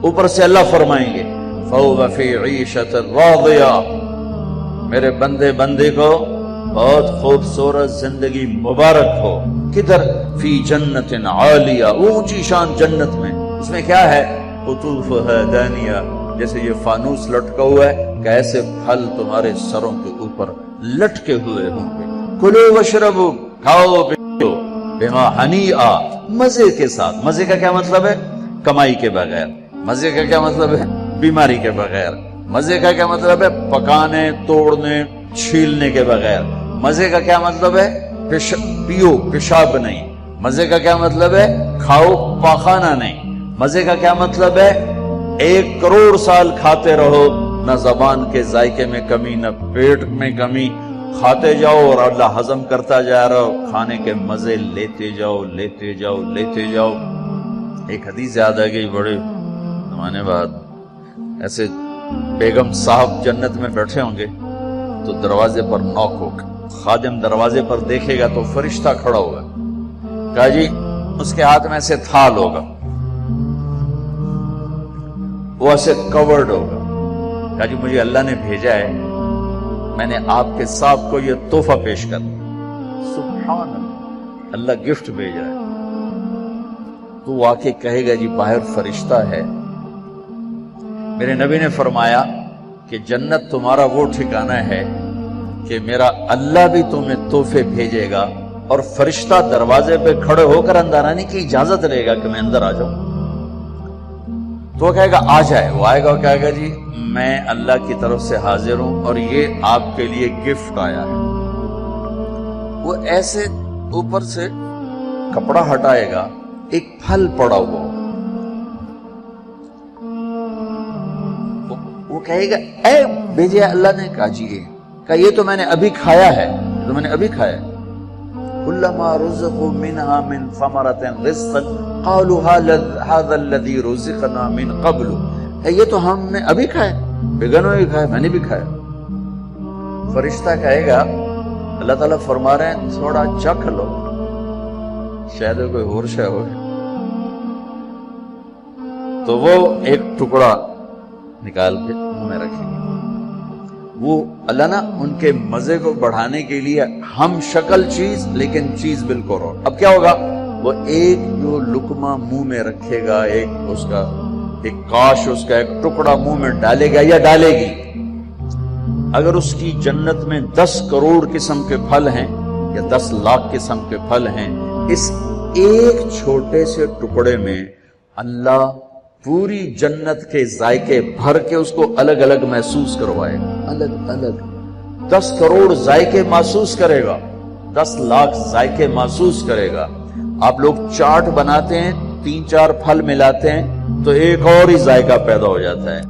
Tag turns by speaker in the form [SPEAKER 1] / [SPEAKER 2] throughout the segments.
[SPEAKER 1] اوپر سے اللہ فرمائیں گے فَهُوَ فِي عِيشَةٍ رَاضِيَةٍ، میرے بندے بندے کو بہت خوبصورت زندگی مبارک ہو. کدھر؟ فی جنت عالیہ، اونچی شان جنت میں. اس میں کیا ہے؟ قطوفها دانیہ، جیسے یہ فانوس لٹکا ہوا ہے کہ ایسے پھل تمہارے سروں کے اوپر لٹکے ہوئے ہوں گے. کلو وشربو، کھاؤ پیو، بما ہنیئا، مزے کے ساتھ. مزے کا کیا مطلب ہے؟ کمائی کے بغیر. مزے کا کیا مطلب ہے؟ بیماری کے بغیر. مزے کا کیا مطلب ہے؟ پکانے توڑنے چھیلنے کے بغیر. مزے کا کیا مطلب ہے؟ پیو پیشاب نہیں. مزے کا کیا مطلب ہے؟ کھاؤ پاخانہ نہیں. مزے کا کیا مطلب ہے؟ 1 کروڑ سال کھاتے رہو، نہ زبان کے ذائقے میں کمی نہ پیٹ میں کمی، کھاتے جاؤ اور اللہ ہضم کرتا جا رہا ہو، کھانے کے مزے لیتے جاؤ لیتے جاؤ لیتے جاؤ. ایک حدیث یاد آ گئی بڑے زمانے بعد. ایسے بیگم صاحب جنت میں بیٹھے ہوں گے تو دروازے پر نوک ہوگا. خادم دروازے پر دیکھے گا تو فرشتہ کھڑا ہوگا. کہا جی اس کے ہاتھ میں ایسے تھال ہوگا، وہ ایسے کورڈ ہوگا. کہا جی مجھے اللہ نے بھیجا ہے، میں نے آپ کے صاحب کو یہ تحفہ پیش کر دیا. سبحان اللہ، اللہ گفٹ بھیج رہا ہے. تو وہ آ کے کہے گا جی باہر فرشتہ ہے. میرے نبی نے فرمایا کہ جنت تمہارا وہ ٹھکانہ ہے کہ میرا اللہ بھی تمہیں تحفے بھیجے گا اور فرشتہ دروازے پہ کھڑے ہو کر اندر آنے کی اجازت لے گا کہ میں اندر آ جاؤں. تو وہ کہے گا آ جائے. وہ آئے گا اور کہے گا جی میں اللہ کی طرف سے حاضر ہوں اور یہ آپ کے لیے گفٹ آیا ہے. وہ ایسے اوپر سے کپڑا ہٹائے گا، ایک پھل پڑا ہوا، وہ کہے گا اے بھیجے اللہ نے. کہا جی کہا یہ تو میں نے ابھی کھایا ہے، یہ تو میں نے ابھی کھایا ہے. کلما رزقوا منها من ثمرة رزقا قالوا هذا الذي رزقنا من قبل. یہ تو ہم نے ابھی کھایا، بیگنوں نے بھی کھایا، میں نے بھی کھایا. فرشتہ کہے گا اللہ تعالیٰ فرما رہے ہیں تھوڑا چکھ لو، شاید کوئی اور شے ہو. تو وہ ایک ٹکڑا نکال کے منہ میں رکھیں گے. وہ اللہ نا ان کے مزے کو بڑھانے کے لیے ہم شکل چیز لیکن چیز بالکل اور. اب کیا ہوگا؟ وہ ایک جو لقمہ منہ میں رکھے گا، ایک اس کا ایک کاش اس کا ایک ٹکڑا منہ میں ڈالے گا یا ڈالے گی. اگر اس کی جنت میں 10 کروڑ قسم کے پھل ہیں یا 10 لاکھ قسم کے پھل ہیں، اس ایک چھوٹے سے ٹکڑے میں اللہ پوری جنت کے ذائقے بھر کے اس کو الگ الگ محسوس کروائے گا. الگ الگ 10 کروڑ ذائقے محسوس کرے گا، 10 لاکھ ذائقے محسوس کرے گا. آپ لوگ چاٹ بناتے ہیں، 3-4 پھل ملاتے ہیں تو ایک اور ہی ذائقہ پیدا ہو جاتا ہے.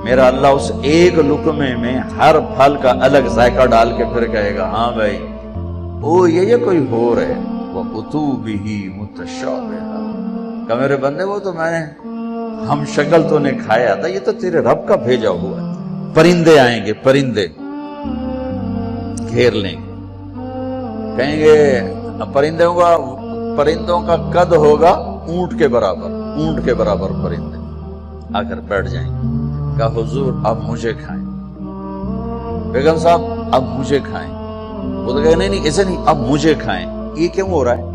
[SPEAKER 1] میرا اللہ اس ایک لقمے میں ہر پھل کا الگ ذائقہ ڈال کے پھر کہے گا ہاں بھائی او یہ کوئی ہو رہے وَقُتُوبِهِ مُتَشَابِهًا. کہ میرے بندے وہ تو میں نے ہم شکل تو نے کھایا تھا، یہ تو تیرے رب کا بھیجا ہوا ہے. پرندے آئیں گے، پرندے گھیر لیں گے، کہیں گے پرندوں کا قد ہوگا اونٹ کے برابر. اونٹ کے برابر پرندے آ کر بیٹھ جائیں گے. کہا حضور اب مجھے کھائیں. بیگم صاحب اب مجھے کھائیں. وہ تو کہے نہیں ایسے نہیں، اب مجھے کھائیں. یہ کیوں ہو رہا ہے؟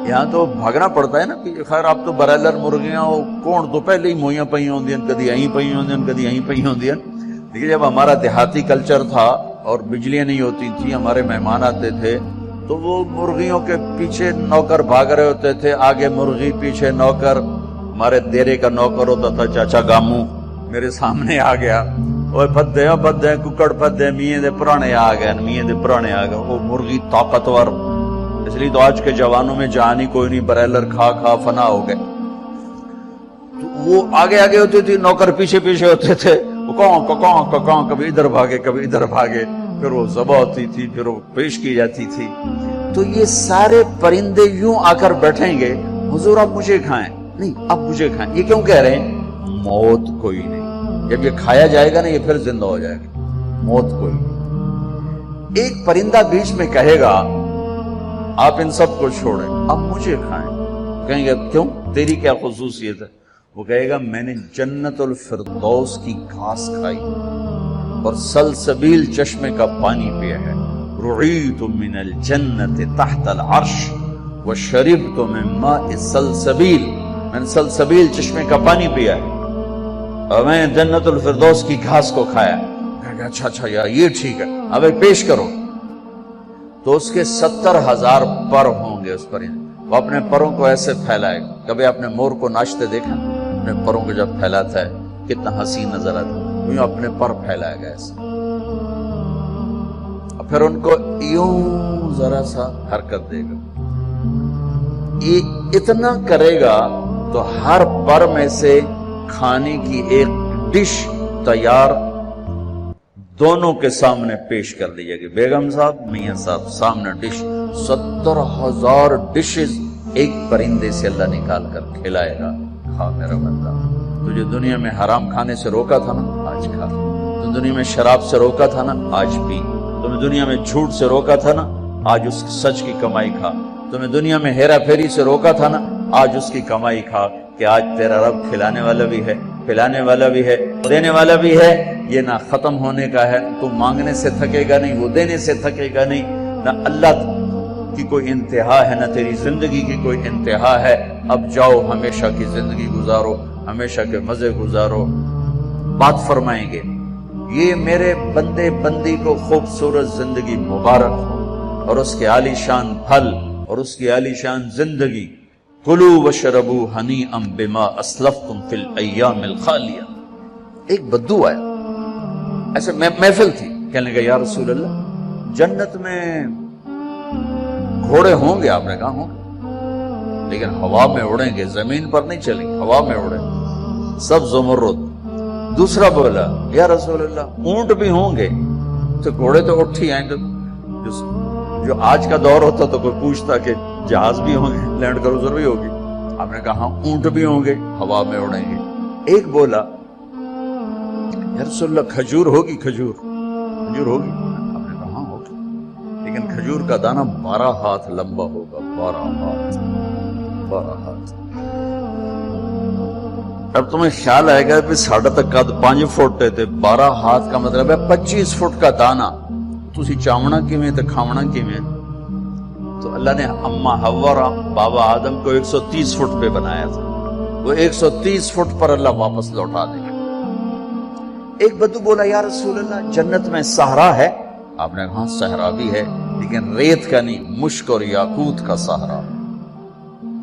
[SPEAKER 1] یہاں تو بھاگنا پڑتا ہے نا. خیر آپ تو برائلر مرغیاں ہو، کون تو پہلے ہی موئیاں پئی ہوندی ہیں، کدی یہیں پئی ہوندی ہیں، کدی یہیں پئی ہوندی ہیں. لیکن جب ہمارا دیہاتی کلچر تھا اور بجلیاں نہیں ہوتی تھی، ہمارے مہمان آتے تھے تو وہ مرغیوں کے پیچھے نوکر بھاگ رہے ہوتے تھے، آگے مرغی پیچھے نوکر. ہمارے دیرے کا نوکر ہوتا تھا چاچا گامو، میرے سامنے آ گیا، اوے پدے ککڑ پدے میاں دے پرانے آ گئے، میاں دے پرانے آ گئے. وہ مرغی طاقتور، اس لیے تو آج کے جوانوں میں جان ہی کوئی نہیں، برائلر کھا فنا ہو گئے. تو وہ آگے ہوتے تھے، نوکر پیچھے ہوتے تھے. وہ کون کبھی ادھر بھاگے کبھی ادھر بھاگے، پھر وہ ذبح ہوتی تھی، پھر وہ پیش کی جاتی تھی. تو یہ سارے پرندے یوں آ کر بیٹھیں گے حضور آپ مجھے کھائیں. نہیں اب مجھے کھائیں. یہ کیوں کہہ رہے ہیں؟ موت کوئی نہیں. جب یہ کھایا جائے گا نا یہ پھر زندہ ہو جائے گا. موت کوئی نہیں. ایک پرندہ بیچ میں کہے گا آپ ان سب کو چھوڑیں، اب مجھے کھائیں. کہیں گے کیوں؟ تیری کیا خصوصیت ہے؟ وہ کہے گا میں نے جنت الفردوس کی گھاس کھائی اور سلسبیل چشمے کا پانی پیا ہے. رعیت من الجنت تحت العرش وشربت من ماء سلسبیل، میں نے سلسبیل چشمے کا پانی پیا ہے اور میں نے جنت الفردوس کی گھاس کو کھایا. اچھا اچھا یار یہ ٹھیک ہے، اب پیش کرو. تو اس کے 70,000 پر ہوں گے. اس پر وہ اپنے پروں کو ایسے پھیلائے گا. کبھی آپ نے مور کو ناچتے دیکھا؟ اپنے پروں کو جب پھیلاتا ہے کتنا حسین نظر آتا ہے. یوں اپنے پر پھیلائے گا ایسے، پھر ان کو یوں ذرا سا حرکت دے گا. یہ اتنا کرے گا تو ہر پر میں سے کھانے کی ایک ڈش تیار دونوں کے سامنے پیش کر دی جائے گی. بیگم صاحب، میاں صاحب، سامنے ڈش. 70,000 ڈشز ایک پرندے سے اللہ نکال کر کھلائے گا. کھا میرا بندہ، تجھے دنیا میں حرام کھانے سے روکا تھا نا، آج کھا. تو دنیا میں شراب سے روکا تھا نا، آج پی. تمہیں دنیا میں جھوٹ سے روکا تھا نا، آج اس سچ کی کمائی کھا. تمہیں دنیا میں ہیرا پھیری سے روکا تھا نا، آج اس کی کمائی کھا. کہ آج تیرا رب کھلانے والا بھی ہے، پلانے والا بھی ہے، دینے والا بھی ہے. یہ نہ ختم ہونے کا ہے، تو مانگنے سے تھکے گا نہیں، وہ دینے سے تھکے گا نہیں. نہ اللہ کی کوئی انتہا ہے، نہ تیری زندگی کی کوئی انتہا ہے. اب جاؤ ہمیشہ کی زندگی گزارو، ہمیشہ کے مزے گزارو. بات فرمائیں گے یہ میرے بندے بندی کو خوبصورت زندگی مبارک ہو اور اس کے عالی شان پھل اور اس کی عالی شان زندگی. کلوا واشربوا ہنیئا بما اسلفتم فی الایام الخالیہ. ایک بدو آیا، ایسے محفل تھی، کہنے لگا یا رسول اللہ جنت میں گھوڑے ہوں گے؟ آپ نے کہا ہوں گے، لیکن ہوا میں اڑیں گے، زمین پر نہیں چلیں گے، ہوا میں اڑیں گے، سب زمرد. دوسرا بولا یا رسول اللہ اونٹ بھی ہوں گے؟ تو گھوڑے تو اٹھ ہی آئیں گے. جو آج کا دور ہوتا تو کوئی پوچھتا کہ جہاز بھی ہوں گے، لینڈ کروزر بھی ہوگی. آپ نے کہا اونٹ بھی ہوں گے، ہوا میں اڑیں گے. ایک بولا یا رسول اللہ کھجور ہوگی؟ کھجور ہوگی؟ آپ نے کہا ہوگی، لیکن کھجور کا دانہ 12 ہاتھ لمبا ہوگا. 12 ہاتھ. اب تمہیں خیال آئے گا کہ ساڑھا تک قد 5 فٹ ہے، 12 ہاتھ کا مطلب ہے 25 فٹ کا دانہ. تسی چاونا کیویں تے کھاونا کیویں؟ تو اللہ نے اما حوا اور بابا آدم کو 130 فٹ پہ بنایا تھا. وہ 130 فٹ پر اللہ واپس لوٹا دے گا. ایک بدو بولا یا رسول اللہ جنت میں صحرا ہے؟ آپ نے کہا صحرا بھی ہے، لیکن ریت کا نہیں، مشک اور یاقوت کا صحرا.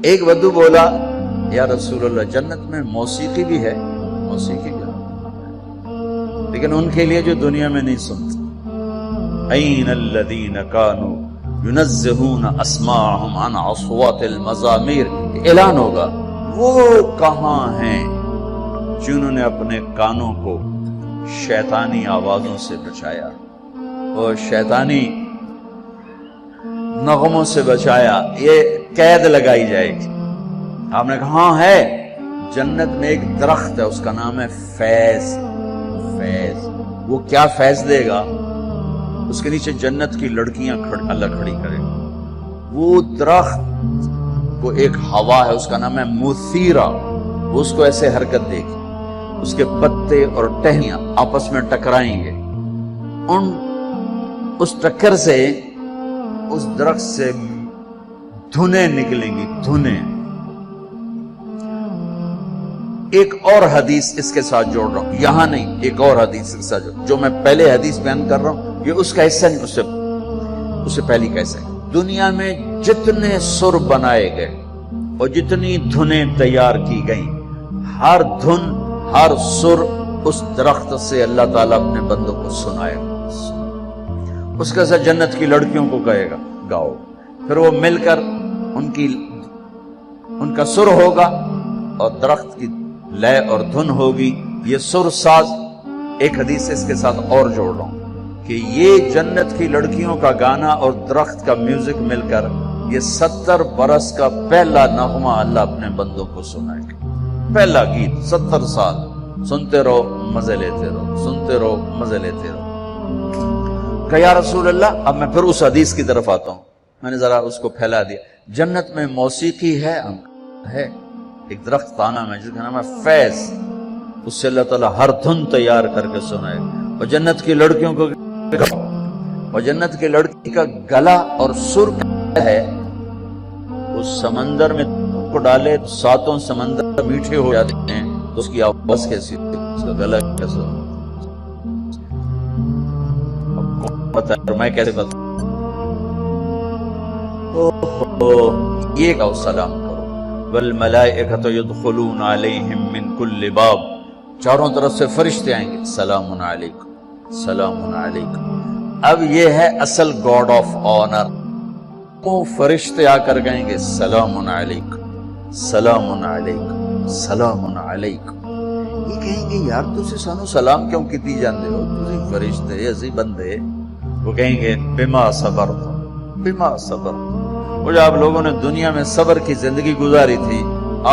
[SPEAKER 1] ایک بدو بولا یا رسول اللہ جنت میں موسیقی بھی ہے؟ موسیقی بھی ہے، لیکن ان کے لیے جو دنیا میں نہیں سنتے. این الذین کانوا ینزہون اسماعہم عن اصوات المزامیر. اعلان ہوگا وہ کہاں ہیں جنہوں نے اپنے کانوں کو شیطانی آوازوں سے بچایا اور شیطانی نغموں سے بچایا. یہ قید لگائی جائے گی. آپ نے کہا ہاں ہے. جنت میں ایک درخت ہے، اس کا نام ہے فیض. فیض وہ کیا فیض دے گا؟ اس کے نیچے جنت کی لڑکیاں اللہ کھڑی کرے. وہ درخت کو ایک ہوا ہے، اس کا نام ہے مثیرہ. وہ اس کو ایسے حرکت دے گی، اس کے پتے اور ٹہنیاں آپس میں ٹکرائیں گے. اس ٹکر سے اس درخت سے دھنیں نکلیں گی، دھنیں. ایک اور حدیث اس کے ساتھ جوڑ رہا ہوں، یہاں نہیں، ایک اور حدیث کے ساتھ جو میں پہلے حدیث بیان کر رہا ہوں یہ اس کا حصہ نہیں، اس سے پہلی کا حصہ ہے. دنیا میں جتنے سر بنائے گئے اور جتنی دھنیں تیار کی گئیں، ہر دھن ہر سر اس درخت سے اللہ تعالیٰ اپنے بندوں کو سنائے گا. اس کے ساتھ جنت کی لڑکیوں کو کہے گا گاؤ. پھر وہ مل کر ان کا سر ہوگا اور درخت کی لے اور دھن ہوگی. یہ سر ساز. ایک حدیث اس کے ساتھ اور جوڑ رہا ہوں کہ یہ جنت کی لڑکیوں کا گانا اور درخت کا میوزک مل کر یہ 70 برس کا پہلا نغمہ اللہ اپنے بندوں کو سنائے گا. پہلا گیت 70 سال سنتے رہو، مزے لیتے رہو، سنتے رہو، مزے لیتے رہو. کہ یا رسول اللہ اب میں پھر اس حدیث کی طرف آتا ہوں. میں نے ذرا اس کو پھیلا دیا. جنت میں موسیقی ہے؟ ایک درخت کا نام ہے جس کا نام ہے فیض، اس سے اللہ تعالیٰ ہر دھن تیار کر کے سنائے. اور جنت کی لڑکیوں کو، اور جنت کی لڑکی کا گلا اور سر ہے، اس سمندر میں کو ڈالے 7 سمندر میٹھے ہو جاتے ہیں، تو اس کی آواز کیسی، اس کا گلا کیسا ہو؟ اب کون بتائے، میں کیسے بتاؤں؟ یہ کہو سلام کرو. والملائکۃ یدخلون علیہم من کل باب، چاروں طرف سے فرشتے آئیں گے، سلام علیکم سلام علیکم. اب یہ ہے اصل گاڈ آف آنر. وہ فرشتے آ کر کہیں گے سلام علیکم سلام علیکم سلام علیکم. یہ کہیں گے یار تسی سانو سلام کیوں کیتی جاندے ہو، تسی فرشتے اسی بندے. وہ کہیں گے بما صبرتم بما صبرتم. وہ جو آپ لوگوں نے دنیا میں صبر کی زندگی گزاری تھی،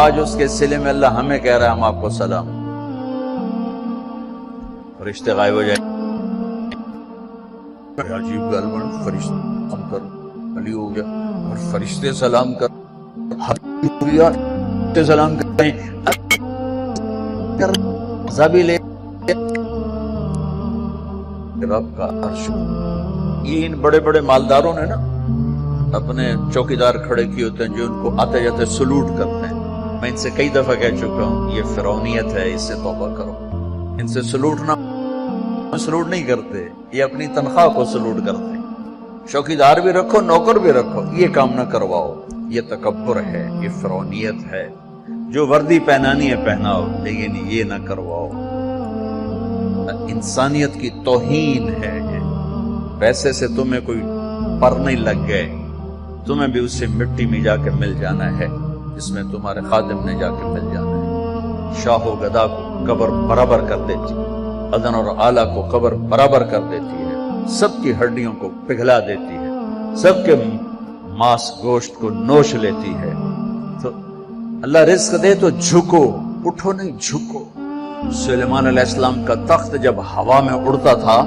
[SPEAKER 1] آج اس کے صلے میں اللہ ہمیں کہہ رہا ہے ہم آپ کو سلام. فرشتے غائب ہو جائیں. عجیب گل بن، فرشتے سلام کر، علی ہو گیا اور فرشتے سلام کر، فرشتے سلام کریں زبی لے رب کا عرش. یہ ان بڑے بڑے مالداروں نے نا اپنے چوکیدار کھڑے کیے ہوتے ہیں جو ان کو آتے جاتے سلوٹ کرتے ہیں. میں ان سے کئی دفعہ کہہ چکا ہوں یہ فرعونیت ہے، اس سے توبہ کرو. ان سے سلوٹ نہیں کرتے، یہ اپنی تنخواہ کو سلوٹ کرتے ہیں. چوکیدار بھی رکھو، نوکر بھی رکھو، یہ کام نہ کرواؤ. یہ تکبر ہے، یہ فرعونیت ہے. جو وردی پہنانی ہے پہناؤ، لیکن یہ نہ کرواؤ. انسانیت کی توہین ہے یہ. پیسے سے تمہیں کوئی پر نہیں لگ گئے، تمہیں بھی اس سے مٹی میں جا کے مل جانا ہے جس میں تمہارے خادم نے جا کے مل جانا ہے. شاہ و گدا کو قبر برابر کر دیتی، ادن اور آلہ کو قبر برابر کر دیتی ہے، سب کی ہڈیوں کو پگھلا دیتی ہے، سب کے ماس گوشت کو نوش لیتی ہے. تو اللہ رزق دے تو جھکو، اٹھو نہیں جھکو. سلیمان علیہ السلام کا تخت جب ہوا میں اڑتا تھا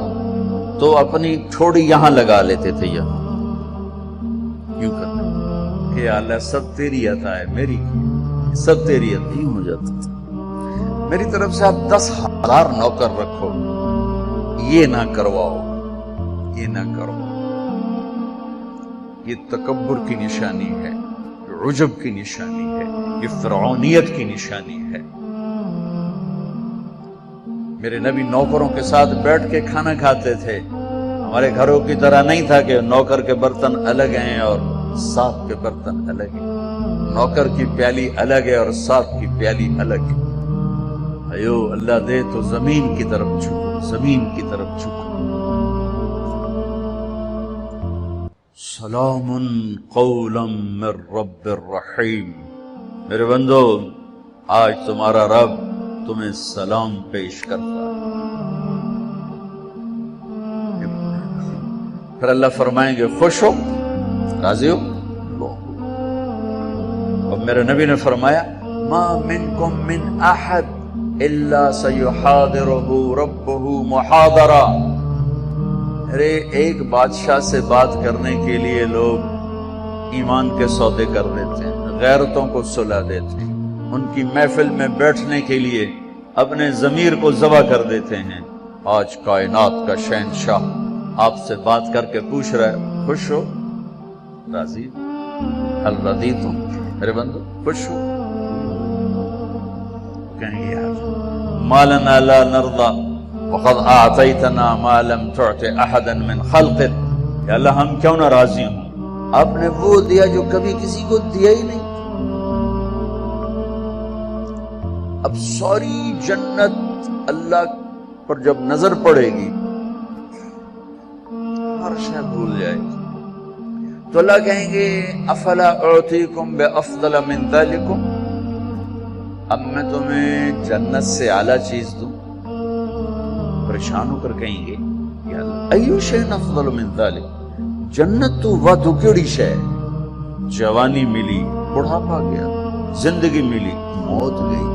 [SPEAKER 1] تو اپنی ٹھوڑی یہاں لگا لیتے تھے، یہاں کیوں کرتے کہ اللہ سب تیری عطا ہے، میری سب تیری عطا. ہو جاتا تھا میری طرف سے آپ 10,000 نوکر رکھو، یہ نہ کرواؤ، یہ نہ کرواؤ. یہ تکبر کی نشانی ہے، عجب کی نشانی ہے، یہ فرعونیت کی نشانی ہے. میرے نبی نوکروں کے ساتھ بیٹھ کے کھانا کھاتے تھے. ہمارے گھروں کی طرح نہیں تھا کہ نوکر کے برتن الگ ہیں اور صاحب کے برتن الگ ہیں. نوکر کی پیالی الگ ہے اور صاحب کی پیالی الگ ہے. ایو اللہ دے تو زمین کی طرف جھکو، زمین کی طرف جھکو. سلام قولا من رب الرحیم. میرے بندو، آج تمہارا رب تمہیں سلام پیش کرتا ہے. پھر اللہ فرمائیں گے خوش ہو، راضی ہو. اور میرے نبی نے فرمایا ما منکم من احد الا سیحاضرہ ربہ محاضرہ. ارے ایک بادشاہ سے بات کرنے کے لیے لوگ ایمان کے سودے کر دیتے ہیں، غیرتوں کو سلا دیتے ہیں، ان کی محفل میں بیٹھنے کے لیے اپنے ضمیر کو ذبح کر دیتے ہیں. آج کائنات کا شہنشاہ آپ سے بات کر کے پوچھ رہا ہے خوش ہو، راضی؟ حل رضیتم، میرے بندو خوش ہو؟ کہیں گے یار ما لنا لا نرضى وقد اعطیتنا ما لم تعط احدا من خلقك. یا اللہ ہم کیوں نہ راضی ہوں، آپ نے وہ دیا جو کبھی کسی کو دیا ہی نہیں. اب ساری جنت اللہ پر جب نظر پڑے گی ہر شے بھول جائے گی. تو اللہ کہیں گے افلا اعطیکم بافضل من ذلکم، اب میں تمہیں جنت سے اعلیٰ چیز دوں. پریشان ہو کر کہیں گے یا اللہ ایو شیء افضل من ذلک. جنت تو ودو کیڑی شے، جوانی ملی بڑھاپا گیا، زندگی ملی موت گئی،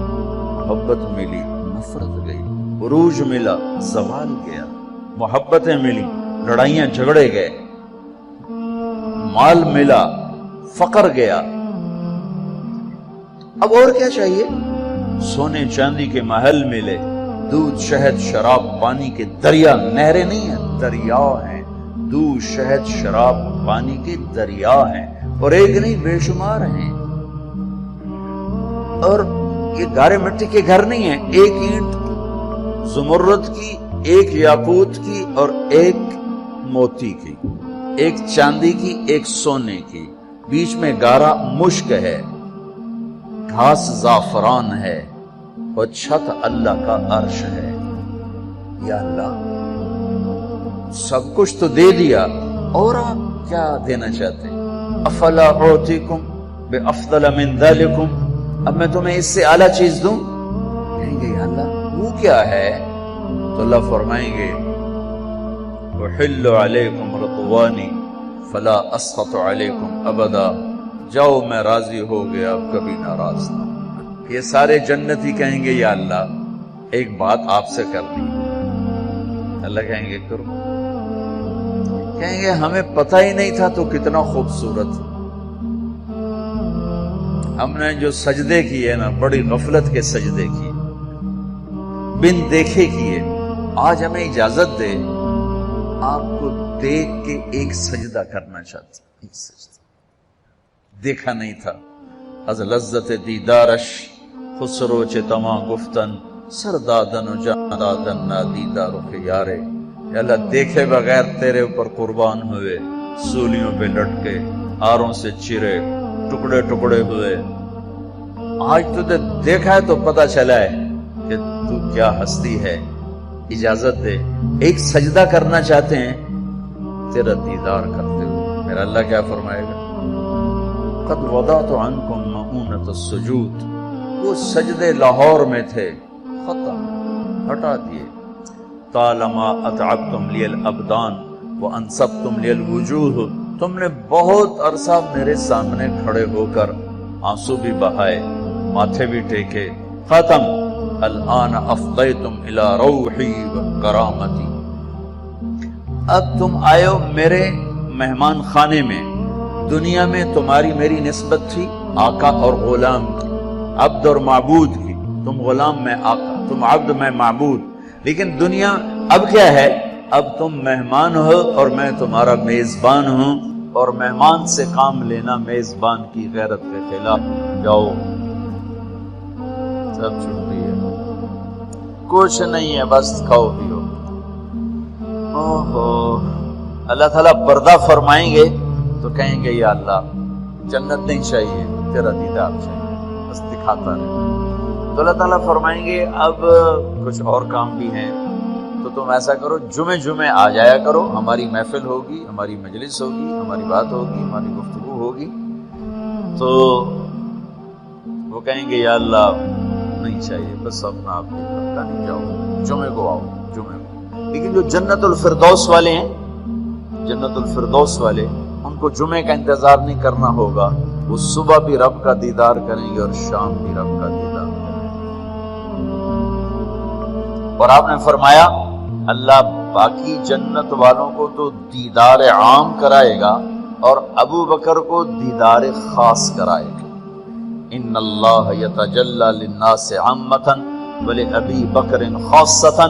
[SPEAKER 1] محبت ملی نفرت گئی، عروج ملا زوال گیا، محبتیں ملی لڑائیاں جھگڑے گئے، مال ملا فقر گیا. اب اور کیا چاہیے؟ سونے چاندی کے محل ملے، دودھ شہد شراب پانی کے دریا، نہریں نہیں ہیں دریا ہیں، دودھ شہد شراب پانی کے دریا ہیں، اور ایک نہیں بے شمار ہیں۔ اور یہ گارے مٹی کے گھر نہیں ہیں، ایک اینٹ زمرد کی، ایک یاقوت کی اور ایک موتی کی، ایک چاندی کی، ایک سونے کی، بیچ میں گارا مشک ہے، گھاس زعفران ہے، اور چھت اللہ کا عرش ہے۔ یا اللہ سب کچھ تو دے دیا، اور آپ کیا دینا چاہتے ہیں؟ افلا اعطیکم بافضل من ذلکم، اب میں تمہیں اس سے اعلیٰ چیز دوں؟ کہیں گے یا اللہ وہ کیا ہے؟ تو اللہ فرمائیں گے احل علیکم رضوانی فلا اسخط علیکم ابدا، جاؤ میں راضی ہو گیا، اب کبھی ناراض نہ۔ یہ سارے جنتی کہیں گے یا اللہ ایک بات آپ سے کرنی ہے۔ اللہ کہیں گے کرو۔ کہیں گے ہمیں پتہ ہی نہیں تھا تو کتنا خوبصورت، ہم نے جو سجدے کیے نا بڑی غفلت کے سجدے کیے، بن دیکھے کیے، آج ہمیں اجازت دے آپ کو دیکھ کے ایک سجدہ کرنا چاہتے، ایک سجدہ دیکھا نہیں تھا۔ از لذت دیدارش خسرو چتما گفتن سردادن و جاندادن نادیدار و خیارے، یا اللہ دیکھے بغیر تیرے اوپر قربان ہوئے، سولیوں پہ لٹکے، آروں سے چرے، ٹکڑے ٹکڑے ہوئے، آج تجھے دیکھا ہے تو پتہ چلا ہے کہ تو کیا ہستی ہے، اجازت دے ایک سجدہ کرنا چاہتے ہیں تیرا دیدار کرتے ہوئے۔ میرا اللہ کیا فرمائے گا؟ قد وضعت عنکم مؤونۃ السجود، وہ سجدے لاہور میں تھے، ختم، ہٹا دیے۔ طالما اتعبتم لی الابدان وانصبتم لی الوجوہ، تم نے بہت عرصہ میرے سامنے کھڑے ہو کر آنسو بھی بہائے، ماتھے بھی ٹیکے، ختم۔ الآن افضیتم الی روحی وکرامتی، اب تم آئے ہو میرے مہمان خانے میں۔ دنیا میں تمہاری میری نسبت تھی آقا اور غلام کی، عبد اور معبود کی، تم غلام میں آقا، تم عبد میں معبود، لیکن دنیا اب کیا ہے؟ اب تم مہمان ہو اور میں تمہارا میزبان ہوں، اور مہمان سے کام لینا میزبان کی غیرت کے خلاف۔ جاؤ سب چھٹی ہے، کچھ نہیں ہے، بس کھاؤ پیو۔ اللہ تعالیٰ پردہ فرمائیں گے تو کہیں گے یا اللہ جنت نہیں چاہیے، تیرا دیدار چاہیے، بس دکھاتا رہے۔ تو اللہ تعالیٰ فرمائیں گے اب کچھ اور کام بھی ہیں، تو تم ایسا کرو جمعے آ جایا کرو، ہماری محفل ہوگی، ہماری مجلس ہوگی، ہماری بات ہوگی، ہماری گفتگو ہوگی۔ تو وہ کہیں گے یا اللہ نہیں چاہیے، بس اپنا آپ دیکھا نہیں، جاؤ جمعے کو آؤ، جمعے کو۔ لیکن جو جنت الفردوس والے ہیں، جنت الفردوس والے، ان کو جمعے کا انتظار نہیں کرنا ہوگا، وہ صبح بھی رب کا دیدار کریں گے اور شام بھی رب کا دیدار کریں گے۔ اور آپ نے فرمایا اللہ باقی جنت والوں کو تو دیدار عام کرائے گا اور ابو بکر کو دیدار خاص کرائے گا۔ ان اللہ یتجلی للناس عامۃ ولابی بکر خاصۃ،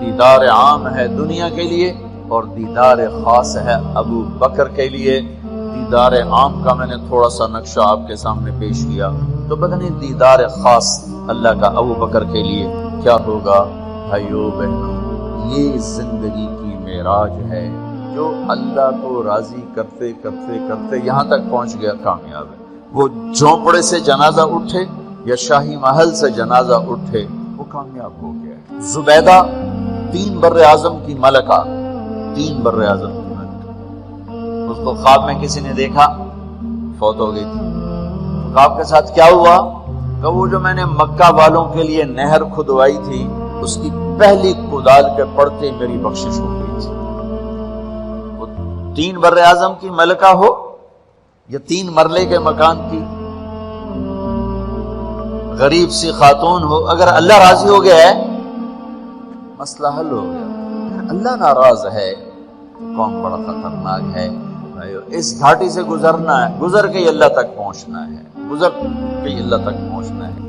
[SPEAKER 1] دیدار عام ہے دنیا کے لیے اور دیدار خاص ہے ابو بکر کے لیے۔ دیدار عام کا میں نے تھوڑا سا نقشہ آپ کے سامنے پیش کیا، تو پتہ نہیں دیدار خاص اللہ کا ابو بکر کے لیے کیا ہوگا۔ بھائیو بہنوں، یہ زندگی کی معراج ہے، جو اللہ کو راضی کرتے کرتے کرتے یہاں تک پہنچ گیا کامیاب ہے۔ وہ جھونپڑے سے جنازہ اٹھے یا شاہی محل سے جنازہ اٹھے، وہ کامیاب ہو گیا ہے۔ زبیدہ 3 بر اعظم کی ملکہ، 3 بر اعظم کی ملکہ، اس کو خواب میں کسی نے دیکھا، فوت ہو گئی تھی۔ خواب کے ساتھ کیا ہوا کہ وہ جو میں نے مکہ والوں کے لیے نہر کھدوائی تھی، اس کی پہلی کدال کے پڑتے میری بخشش ہو گئی تھی۔ وہ 3 بر اعظم کی ملکہ ہو یا 3 مرلے کے مکان کی غریب سی خاتون ہو، اگر اللہ راضی ہو گیا ہے مسئلہ حل ہو گیا۔ اللہ ناراض ہے تو کون بڑا خطرناک ہے۔ اس گھاٹی سے گزرنا ہے، گزر کے اللہ تک پہنچنا ہے، گزر کے اللہ تک پہنچنا ہے۔